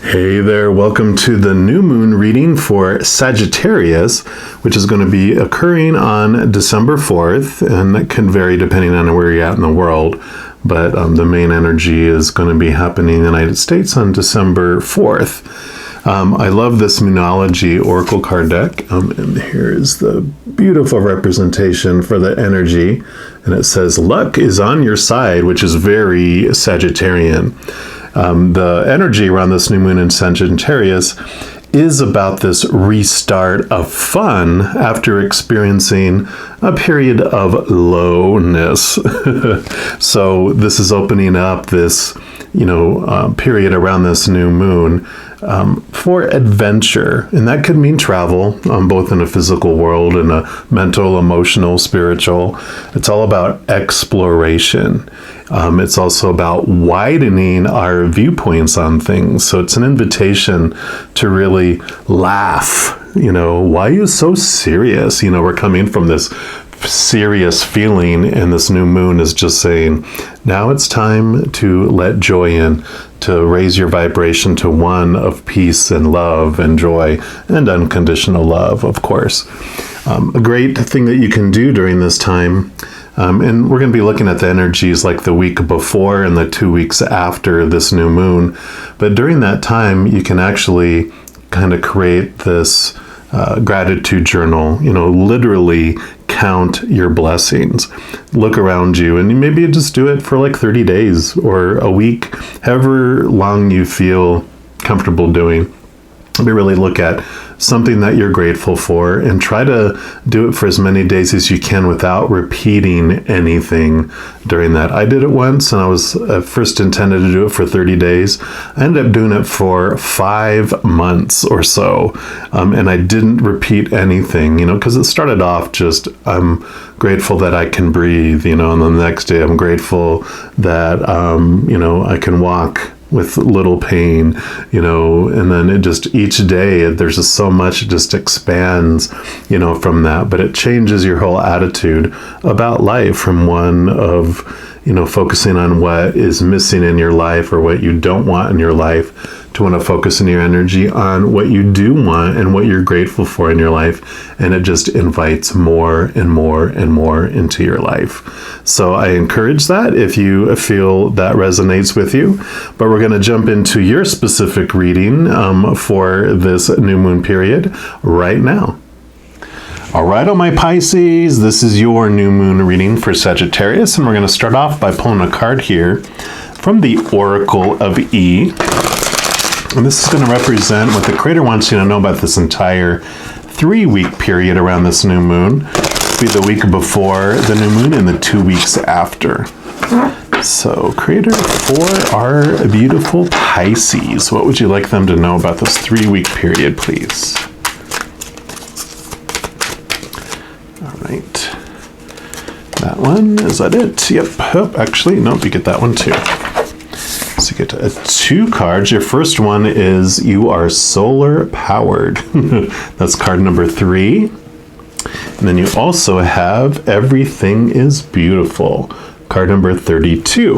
Hey there, welcome to the new moon reading for Sagittarius, which is going to be occurring on December 4th, and that can vary depending on where you're at in the world, but the main energy is going to be happening in the United States on December 4th. I love this Moonology Oracle card deck, and here is the beautiful representation for the energy, and it says, luck is on your side, which is very Sagittarian. The energy around this new moon in Sagittarius is about this restart of fun after experiencing a period of lowness. So this is opening up this, period around this new moon for adventure. And that could mean travel, both in a physical world and a mental, emotional, spiritual. It's all about exploration. It's also about widening our viewpoints on things. So it's an invitation to really laugh. Why are you so serious? We're coming from this serious feeling, and this new moon is just saying, now it's time to let joy in, to raise your vibration to one of peace and love and joy and unconditional love, of course. A great thing that you can do during this time, and we're going to be looking at the energies like the week before and the 2 weeks after this new moon, but during that time you can actually kind of create this gratitude journal, literally count your blessings. Look around you, and maybe just do it for like 30 days or a week, however long you feel comfortable doing. Maybe really look at something that you're grateful for and try to do it for as many days as you can without repeating anything during that. I did it once, and I was first intended to do it for 30 days. I ended up doing it for 5 months or so, and I didn't repeat anything, because it started off just, I'm grateful that I can breathe, and the next day I'm grateful that, I can walk with little pain, and then it just, each day there's just so much, it just expands, from that, but it changes your whole attitude about life from one of, focusing on what is missing in your life or what you don't want in your life, to want to focus in your energy on what you do want and what you're grateful for in your life. And it just invites more and more and more into your life. So I encourage that if you feel that resonates with you. But we're going to jump into your specific reading for this new moon period right now. All right, my Pisces, this is your new moon reading for Sagittarius, and we're going to start off by pulling a card here from the Oracle of E. And this is going to represent what the Creator wants you to know about this entire 3-week period around this new moon. It'll be the week before the new moon and the 2 weeks after. So, Creator, for our beautiful Pisces, what would you like them to know about this 3-week period, please? All right. That one, is that it? Yep. Oh, actually, nope, you get that one too. So you get 2 cards. Your first one is you are solar powered. That's card number 3. And then you also have everything is beautiful. Card number 32.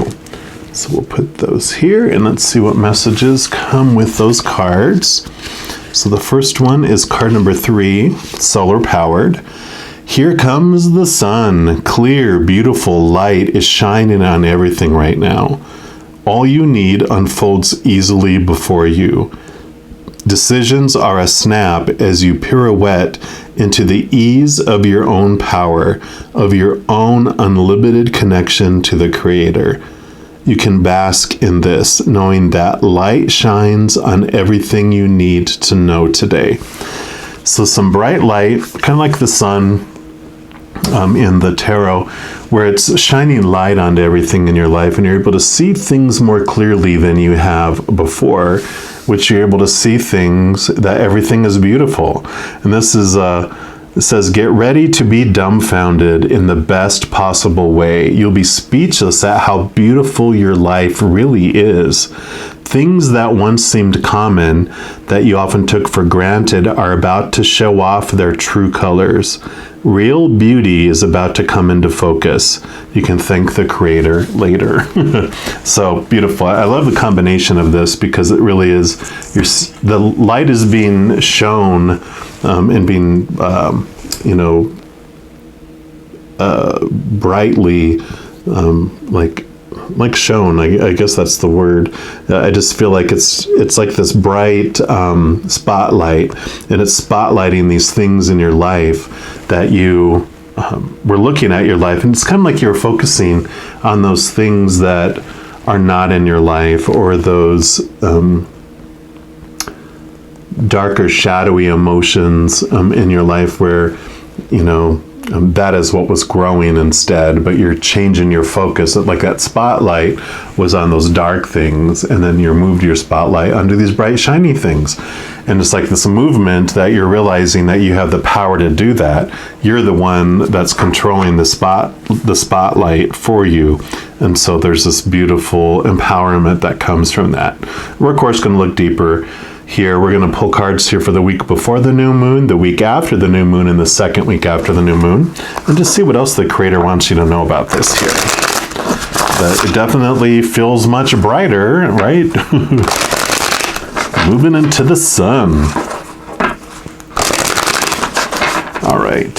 So we'll put those here, and let's see what messages come with those cards. So the first one is card number 3, solar powered. Here comes the sun. Clear, beautiful light is shining on everything right now. All you need unfolds easily before you. Decisions are a snap as you pirouette into the ease of your own power, of your own unlimited connection to the Creator. You can bask in this, knowing that light shines on everything you need to know today. So some bright light, kind of like the sun in the tarot, where it's shining light onto everything in your life, and you're able to see things more clearly than you have before, which you're able to see things that everything is beautiful. And this is it says, get ready to be dumbfounded in the best possible way. You'll be speechless at how beautiful your life really is. things that once seemed common, that you often took for granted, are about to show off their true colors. Real beauty is about to come into focus. You can thank the Creator later. So beautiful. I love the combination of this, because it really is, the light is being shown and being, brightly, like shown. I guess that's the word. I just feel like it's like this bright spotlight, and it's spotlighting these things in your life that you were looking at your life, and it's kind of like you're focusing on those things that are not in your life, or those darker, shadowy emotions in your life where, that is what was growing instead, but you're changing your focus. Like that spotlight was on those dark things, and then you moved your spotlight onto these bright, shiny things. And it's like this movement that you're realizing that you have the power to do that. You're the one that's controlling the spotlight for you. And so there's this beautiful empowerment that comes from that. We're, of course, going to look deeper here. We're going to pull cards here for the week before the new moon, the week after the new moon, and the second week after the new moon, and just see what else the Creator wants you to know about this here. But it definitely feels much brighter, right? Moving into the sun. All right,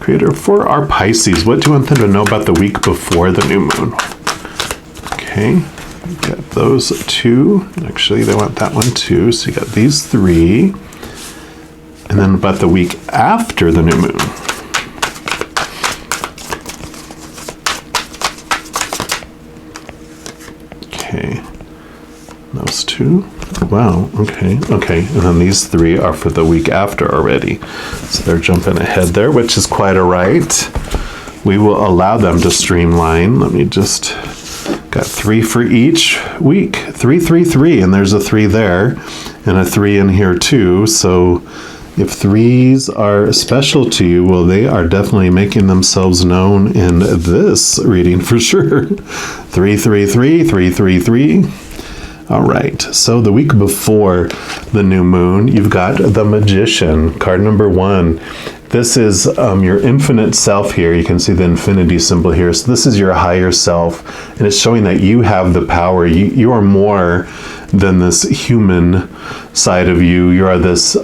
Creator, for our Pisces, what do you want them to know about the week before the new moon? Okay. Got those two. Actually, they want that one too. So you got these three. And then about the week after the new moon. Okay. Those two. Wow. Okay. Okay. And then these three are for the week after already. So they're jumping ahead there, which is quite all right. We will allow them to streamline. Let me just... Got 3 for each week. 3, 3, 3, and there's a 3 there, and a 3 in here too. So if 3s are special to you, well, they are definitely making themselves known in this reading for sure. 3, 3, 3, 3, 3, 3. All right, so the week before the new moon, you've got the Magician, card number 1. This is your infinite self here. You can see the infinity symbol here. So this is your higher self, and it's showing that you have the power. You are more than this human side of you. You are this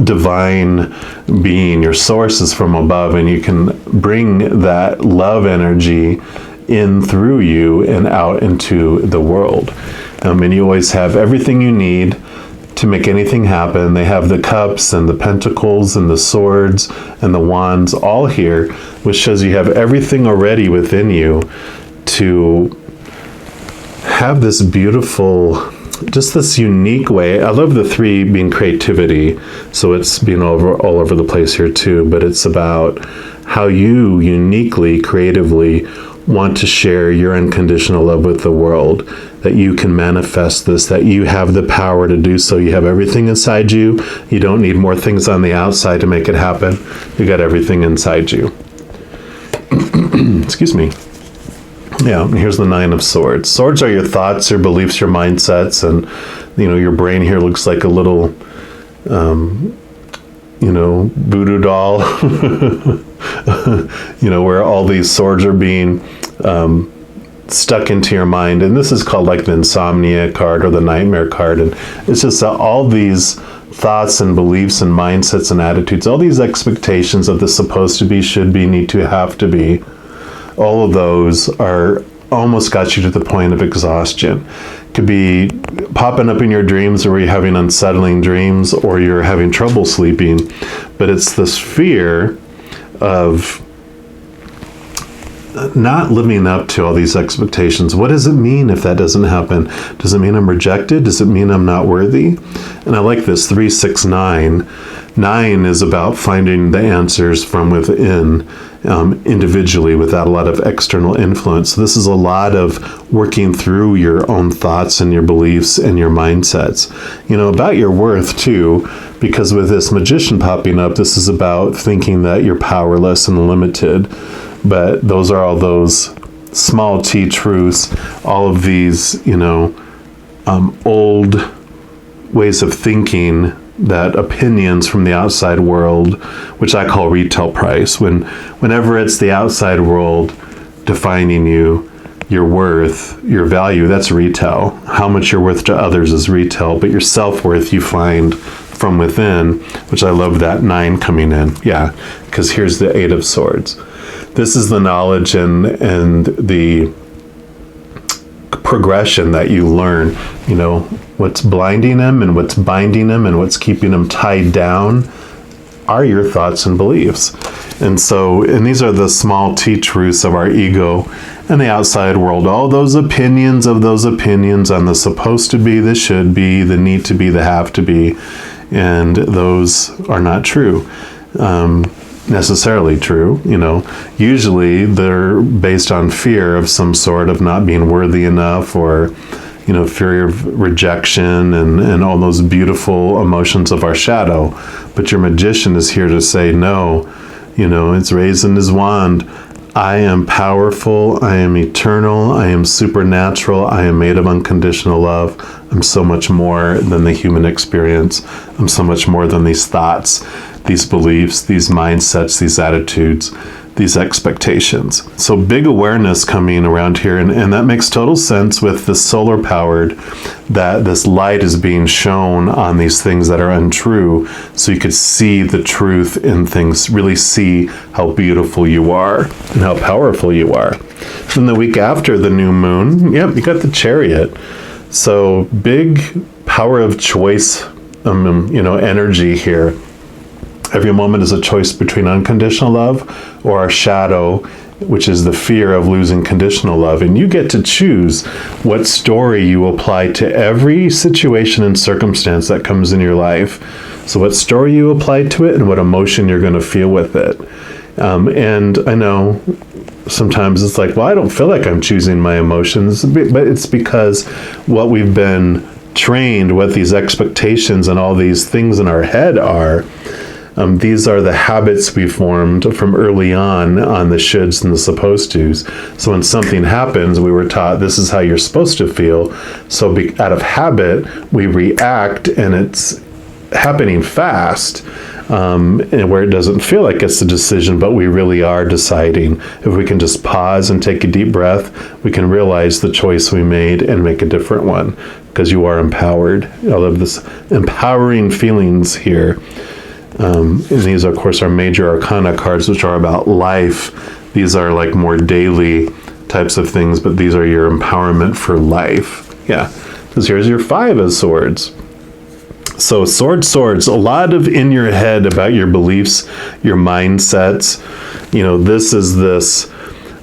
divine being. Your source is from above, and you can bring that love energy in through you and out into the world. And you always have everything you need to make anything happen. They have the cups and the pentacles and the swords and the wands all here, which shows you have everything already within you to have this beautiful, just this unique way. I love the 3 being creativity, so it's being all over the place here too, but it's about how you uniquely, creatively want to share your unconditional love with the world, that you can manifest this, that you have the power to do so. You have everything inside you. You don't need more things on the outside to make it happen. You got everything inside you. Excuse me. Yeah, and here's the 9 of Swords. Swords are your thoughts, your beliefs, your mindsets, and your brain here looks like a little voodoo doll, where all these swords are being stuck into your mind. And this is called like the insomnia card or the nightmare card. And it's just all these thoughts and beliefs and mindsets and attitudes, all these expectations of the supposed to be, should be, need to, have to be, all of those are almost got you to the point of exhaustion. Could be popping up in your dreams, or you're having unsettling dreams, or you're having trouble sleeping. But it's this fear of not living up to all these expectations. What does it mean if that doesn't happen? Does it mean I'm rejected? Does it mean I'm not worthy? And I like this 3, 6, 9. 9 is about finding the answers from within, individually, without a lot of external influence. So this is a lot of working through your own thoughts and your beliefs and your mindsets. About your worth too, because with this Magician popping up, this is about thinking that you're powerless and limited. But those are all those small t truths, all of these, old ways of thinking, that opinions from the outside world, which I call retail price. Whenever it's the outside world defining you, your worth, your value, that's retail. How much you're worth to others is retail, but your self-worth you find from within, which I love that 9 coming in. Yeah, because here's the 8 of Swords. This is the knowledge and the progression that you learn, what's blinding them and what's binding them and what's keeping them tied down are your thoughts and beliefs. And these are the small truths of our ego and the outside world. All those opinions on the supposed to be, the should be, the need to be, the have to be, and those are not true. Necessarily true, usually they're based on fear of some sort, of not being worthy enough, or fear of rejection and all those beautiful emotions of our shadow. But your magician is here to say no. It's raising his wand. I am powerful, I am eternal, I am supernatural, I am made of unconditional love. I'm so much more than the human experience. I'm so much more than these thoughts, these beliefs, these mindsets, these attitudes, these expectations. So big awareness coming around here, and that makes total sense with the solar powered, that this light is being shown on these things that are untrue, so you could see the truth in things, really see how beautiful you are and how powerful you are. Then the week after the new moon, you got the Chariot. So big power of choice, energy here. Every moment is a choice between unconditional love or our shadow, which is the fear of losing conditional love. And you get to choose what story you apply to every situation and circumstance that comes in your life. So what story you apply to it and what emotion you're going to feel with it. And I know sometimes it's like, well, I don't feel like I'm choosing my emotions, but it's because what we've been trained, what these expectations and all these things in our head are, these are the habits we formed from early on the shoulds and the supposed tos. So when something happens, we were taught this is how you're supposed to feel. So out of habit, we react, and it's happening fast, and where it doesn't feel like it's a decision, but we really are deciding. If we can just pause and take a deep breath, we can realize the choice we made and make a different one, because you are empowered. I love this empowering feelings here. And these, of course, are major arcana cards, which are about life. These are like more daily types of things, but these are your empowerment for life. Yeah, because here's your 5 of Swords. So swords, a lot of in your head about your beliefs, your mindsets. This is this,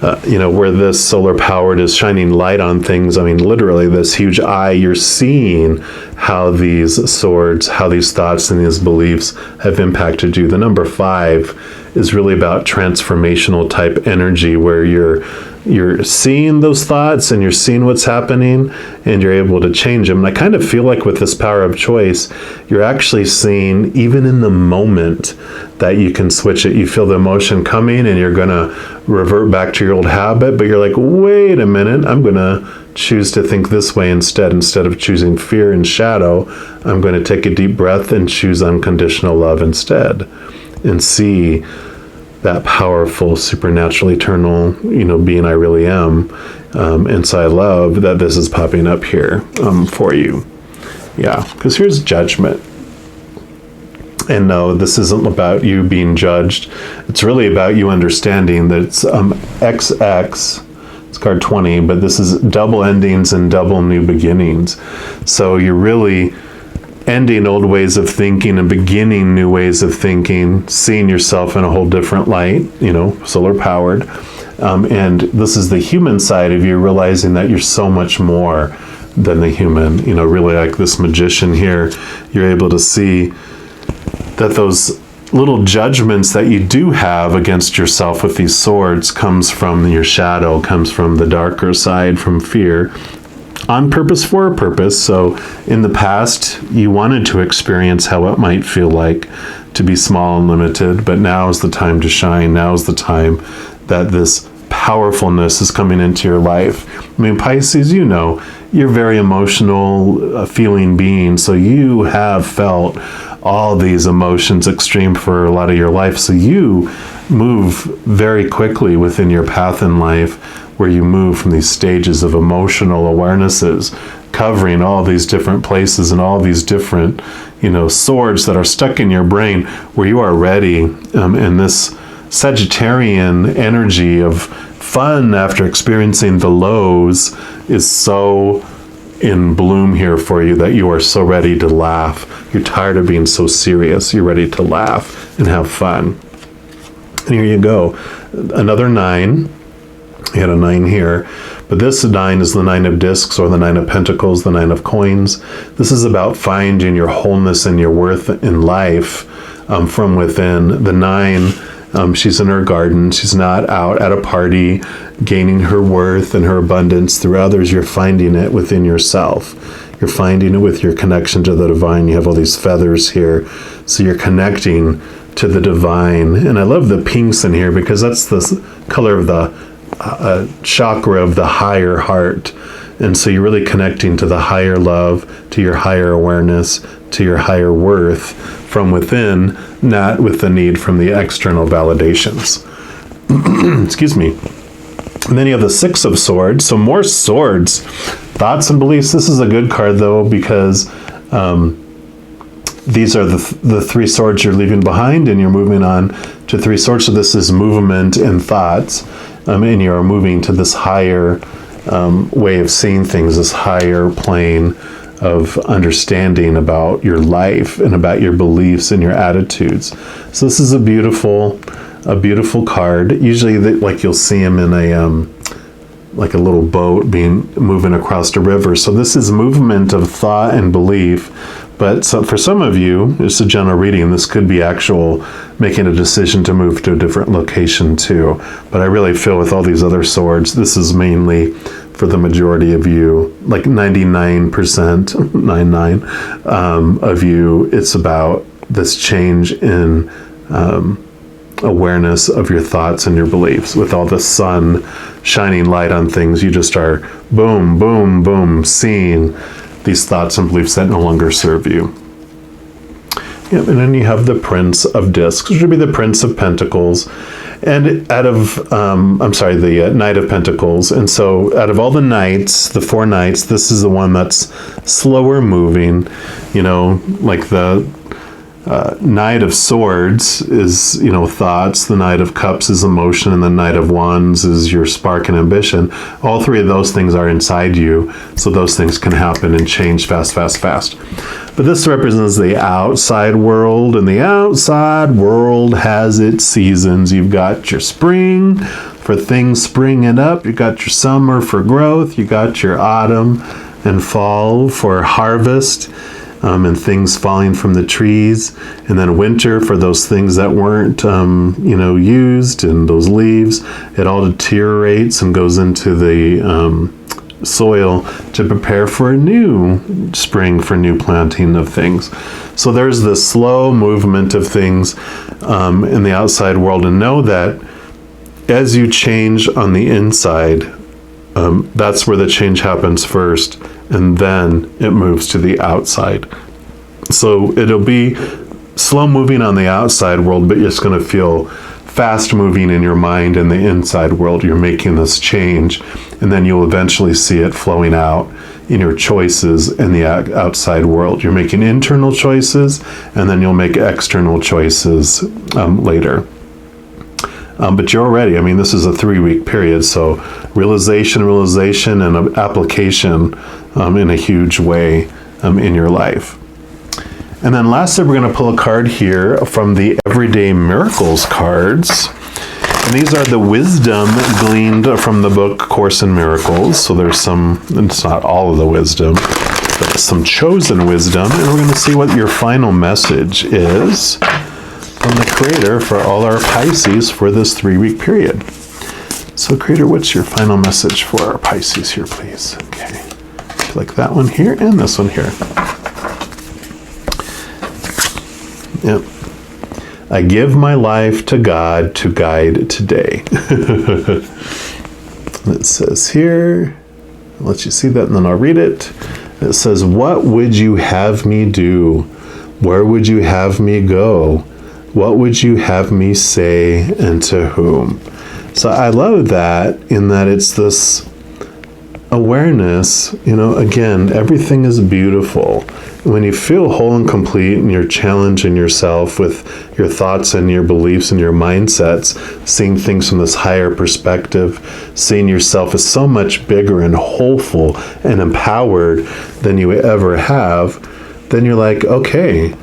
where this solar powered is shining light on things. I mean, literally this huge eye, you're seeing how these swords, how these thoughts and these beliefs have impacted you. The number 5 is really about transformational type energy, where you're seeing those thoughts and you're seeing what's happening and you're able to change them. And I kind of feel like with this power of choice, you're actually seeing, even in the moment, that you can switch it. You feel the emotion coming and you're going to revert back to your old habit, but you're like, wait a minute, I'm going to choose to think this way instead of choosing fear and shadow. I'm going to take a deep breath and choose unconditional love instead, and see that powerful, supernatural, eternal, being I really am. And so I love that this is popping up here for you. Yeah, because here's Judgment. And no, this isn't about you being judged. It's really about you understanding that it's XX. It's card 20, but this is double endings and double new beginnings. So you're really ending old ways of thinking and beginning new ways of thinking, seeing yourself in a whole different light, solar powered. And this is the human side of you, realizing that you're so much more than the human, really like this magician here. You're able to see that those little judgments that you do have against yourself with these swords comes from your shadow, comes from the darker side, from fear, on purpose, for a purpose. So in the past, you wanted to experience how it might feel like to be small and limited, but now is the time to shine. Now is the time that this powerfulness is coming into your life. I mean, Pisces, you know, you're very emotional, feeling being, so you have felt all these emotions extreme for a lot of your life. So you move very quickly within your path in life, where you move from these stages of emotional awarenesses, covering all these different places and all these different, you know, swords that are stuck in your brain, where you are ready in this Sagittarian energy of fun after experiencing the lows is so in bloom here for you that you are so ready to laugh. You're tired of being so serious. You're ready to laugh and have fun. And here you go. Another 9. You had a 9 here. But this 9 is the 9 of discs, or the 9 of pentacles, the 9 of coins. This is about finding your wholeness and your worth in life from within. The 9, she's in her garden. She's not out at a party gaining her worth and her abundance through others. You're finding it within yourself. You're finding it with your connection to the divine. You have all these feathers here. So you're connecting to the divine. And I love the pinks in here, because that's the color of the chakra of the higher heart. And so you're really connecting to the higher love, to your higher awareness, to your higher worth from within, not with the need from the external validations. Excuse me. And then you have the 6 of swords. So more swords, thoughts and beliefs. This is a good card, though, because these are the 3 swords you're leaving behind, and you're moving on to 3 swords. So this is movement and thoughts, and you're moving to this higher way of seeing things, this higher plane of understanding about your life and about your beliefs and your attitudes. So this is a beautiful card. Usually, like, you'll see them in a like a little boat moving across a river. So this is movement of thought and belief. But for some of you, it's a general reading. This could be actual making a decision to move to a different location too. But I really feel with all these other swords, this is mainly for the majority of you, like 99%, 99 of you. It's about this change in awareness of your thoughts and your beliefs. With all the sun shining light on things, you just are boom, boom, boom, seeing these thoughts and beliefs that no longer serve you. Yep, and then you have the Prince of Discs, which would be the Prince of Pentacles, and the Knight of Pentacles. And so out of all the knights, the 4 knights, this is the one that's slower moving. You know, like the Knight of Swords is, you know, thoughts. The Knight of Cups is emotion, and the Knight of Wands is your spark and ambition. All 3 of those things are inside you, so those things can happen and change fast, fast, fast. But this represents the outside world, and the outside world has its seasons. You've got your spring for things springing up. You've got your summer for growth. You got your autumn and fall for harvest. And things falling from the trees, and then winter for those things that weren't, used, and those leaves. It all deteriorates and goes into the soil to prepare for a new spring, for new planting of things. So there's the slow movement of things in the outside world, and know that as you change on the inside, that's where the change happens first, and then it moves to the outside. So it'll be slow moving on the outside world, but it's going to feel fast moving in your mind in the inside world. You're making this change, and then you'll eventually see it flowing out in your choices in the outside world. You're making internal choices, and then you'll make external choices later. But you're already, this is a 3-week period, so realization, and application in a huge way in your life. And then lastly, we're going to pull a card here from the Everyday Miracles cards. And these are the wisdom gleaned from the book Course in Miracles. So there's some, it's not all of the wisdom, but some chosen wisdom. And we're going to see what your final message is from the Creator for all our Pisces for this 3-week period. So Creator, what's your final message for our Pisces here, please? Okay. Click that one here and this one here. Yep. I give my life to God to guide today. It says here, I'll let you see that and then I'll read it. It says, what would you have me do? Where would you have me go? What would you have me say and to whom? So I love that, in that it's this awareness, again, everything is beautiful. When you feel whole and complete and you're challenging yourself with your thoughts and your beliefs and your mindsets, seeing things from this higher perspective, seeing yourself as so much bigger and wholeful and empowered than you ever have, then you're like, okay,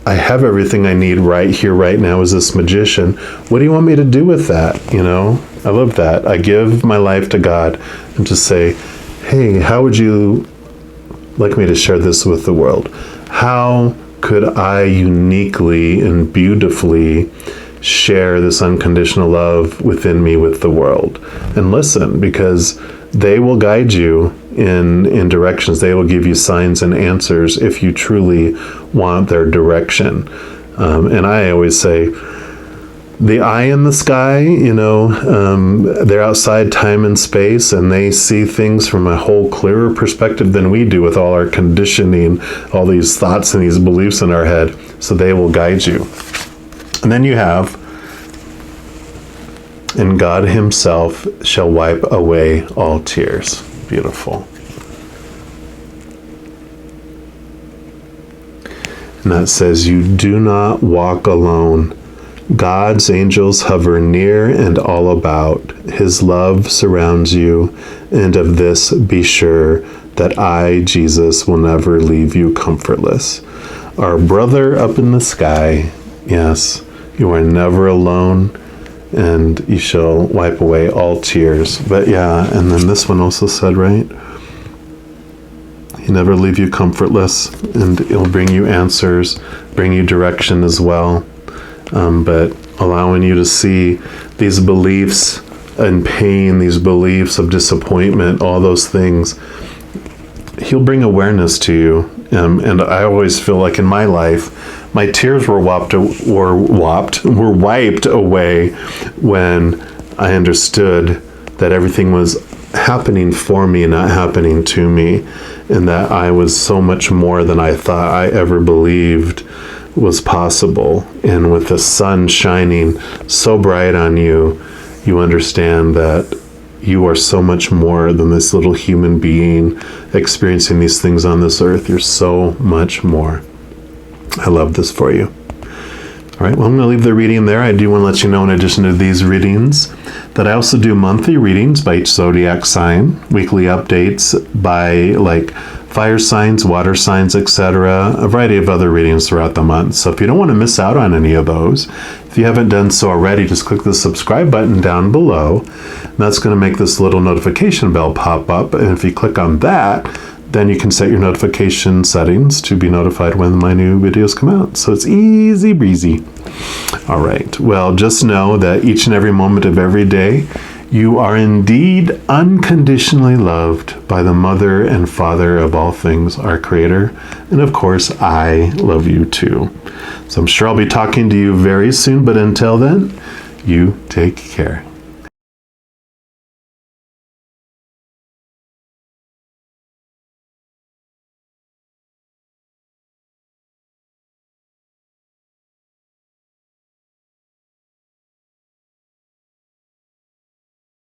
I have everything I need right here, right now as this magician. What do you want me to do with that? I love that. I give my life to God and just say, hey, how would you like me to share this with the world? How could I uniquely and beautifully share this unconditional love within me with the world? And listen, because they will guide you in directions. They will give you signs and answers if you truly want their direction. And I always say, the eye in the sky, they're outside time and space, and they see things from a whole clearer perspective than we do with all our conditioning, all these thoughts and these beliefs in our head. So they will guide you. And then you have, and God himself shall wipe away all tears. Beautiful. And that says, you do not walk alone. God's angels hover near and all about. His love surrounds you, and of this be sure, that I, Jesus, will never leave you comfortless. Our brother up in the sky, yes, you are never alone, and you shall wipe away all tears. But yeah, and then this one also said, right? He'll never leave you comfortless, and he'll bring you answers, bring you direction as well. But allowing you to see these beliefs and pain, these beliefs of disappointment, all those things, he'll bring awareness to you. And I always feel like in my life, my tears were wiped away when I understood that everything was happening for me, not happening to me, and that I was so much more than I thought I ever believed was possible. And with the sun shining so bright on you, you understand that you are so much more than this little human being experiencing these things on this earth. You're so much more. I love this for you. All right, well, I'm going to leave the reading there. I do want to let you know, in addition to these readings, that I also do monthly readings by each zodiac sign, weekly updates by fire signs, water signs, etc., a variety of other readings throughout the month. So if you don't want to miss out on any of those, if you haven't done so already, just click the subscribe button down below. And that's going to make this little notification bell pop up. And if you click on that, then you can set your notification settings to be notified when my new videos come out. So it's easy breezy. All right. Well, just know that each and every moment of every day, you are indeed unconditionally loved by the mother and father of all things, our Creator. And of course, I love you too. So I'm sure I'll be talking to you very soon, but until then, you take care.